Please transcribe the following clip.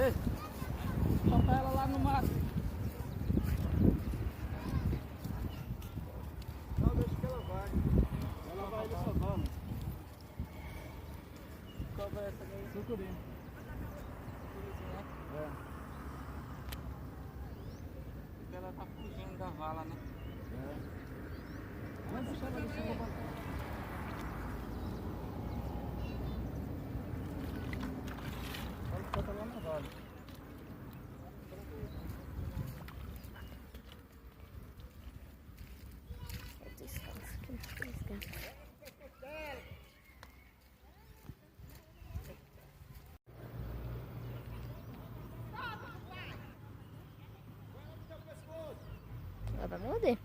Ei, solta ela lá no mato. Não, deixa que ela vai. Ela vai ali sozinha. Qual é essa daí? Sucuri. Sucurizinho, né? É. Porque ela tá fugindo da vala, né? É. Vai deixar ela ali sozinha. Ela fica lá na vala. Descansa aqui, descansa. Ela vai morder.